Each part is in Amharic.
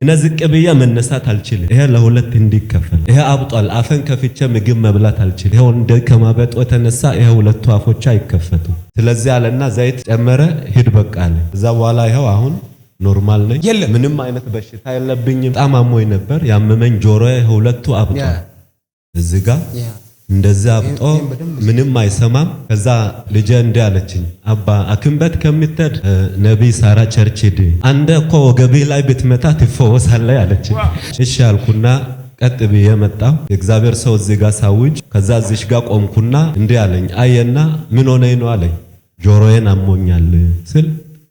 እነዚህ ቅብያ መነሳት አልችልም። ይሄ ለሁለት እንዲከፈል ይሄ አብጧል። አፈን ከፍቼ ምግብ መብላት አልችልም። ይሄው እንደ ከማበጥ የተነሳ ይሄ ሁለቱ አፎች አይከፈቱ። ስለዚህ አለና ዘይት ጨመረ። ሂድ በቃ አለ። እዛ በኋላ ይሄው አሁን ኖርማል ነኝ። ምንም አይነት በሽታ የለብኝም። በጣም አሞኝ ነበር። ያመመኝ ጆሮዬ ሁለቱ አብጧል። እዚህ ጋር እንደዚህ አብጦ ምንም አይሰማም። ከዛ ልጄ እንዲህ አለችኝ፣ አባ ሐኪም ቤት ከምትሄድ ነቢይ ሳራ ቸርች ሂድ፣ አንተ እኮ ወገብህ ላይ ብትመታ ትፈወሳለህ አለችኝ። እሺ አልኩና ቀጥ ብዬ መጣሁ። የእግዚአብሔር ሰው እዚህ ጋር ሳውጅ፣ ከዛ እዚህ ጋር ቆምኩና እንዲህ አለኝ፣ አየና ምን ሆነኝ ነው አለኝ። ጆሮዬን አሞኛል ስል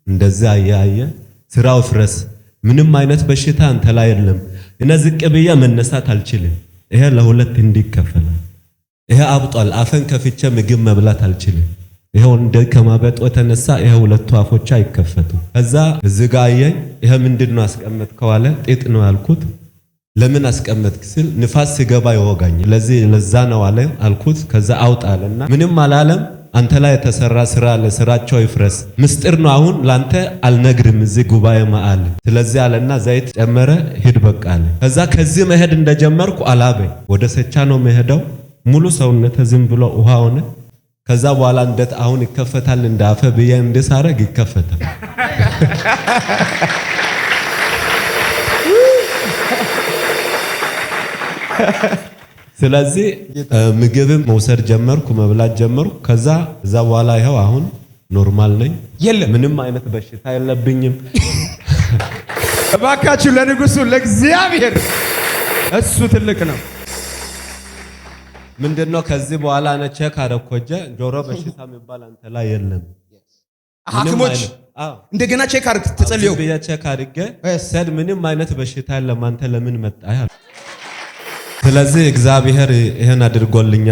እንደዚህ አየ ስራው ፍረስ፣ ምንም አይነት በሽታ አንተ ላይ የለም። እነዚህ ቅብያ መነሳት አልችልም። ይሄ ለሁለት እንዲከፈላል። ይሄ አብጧል። አፈን ከፍቼ ምግብ መብላት አልችልም። ይሄው እንደ ከማበጥ የተነሳ ይሄ ሁለቱ አፎች አይከፈቱ። ከዛ እዚህ ጋር አየኝ። ይሄ ምንድነው አስቀመጥከው አለ። ጤጥ ነው ያልኩት። ለምን አስቀመጥክ ሲል ንፋስ ሲገባ ይወጋኝ፣ ለዛ ነው አለ አልኩት። ከዛ አውጣለና ምንም አላለም። አንተ ላይ የተሰራ ስራ አለ፣ ስራቸው ይፍረስ። ምስጢር ነው አሁን ላንተ አልነግርም እዚህ ጉባኤ መአል። ስለዚህ አለና ዘይት ጨመረ። ሂድ በቃ አለ። ከዛ ከዚህ መሄድ እንደጀመርኩ አላበኝ። ወደ ሰቻ ነው መሄደው። ሙሉ ሰውነት ዝም ብሎ ውሃ ሆነ። ከዛ በኋላ እንደት አሁን ይከፈታል እንዳፈ ብዬ እንደሳረግ ይከፈታል። ስለዚህ ምግብም መውሰድ ጀመርኩ፣ መብላት ጀመርኩ። ከዛ በኋላ ይሄው አሁን ኖርማል ነኝ። ምንም አይነት በሽታ የለብኝም። እባካችሁ ለንጉሱ ለእግዚአብሔር እሱ ትልቅ ነው። ምንድነው ከዚህ በኋላ ነው ቼክ አደረኩኝ። ጆሮ በሽታ የሚባል አንተ ላይ የለም። ሐኪሞች እንደገና ቼክ አድርግ ተጸልዮ በያ ቼክ አድርገ ሰድ ምንም አይነት በሽታ የለም። አንተ ለምን መጣህ? ስለዚህ እግዚአብሔር ይሄን አድርጎልኛል።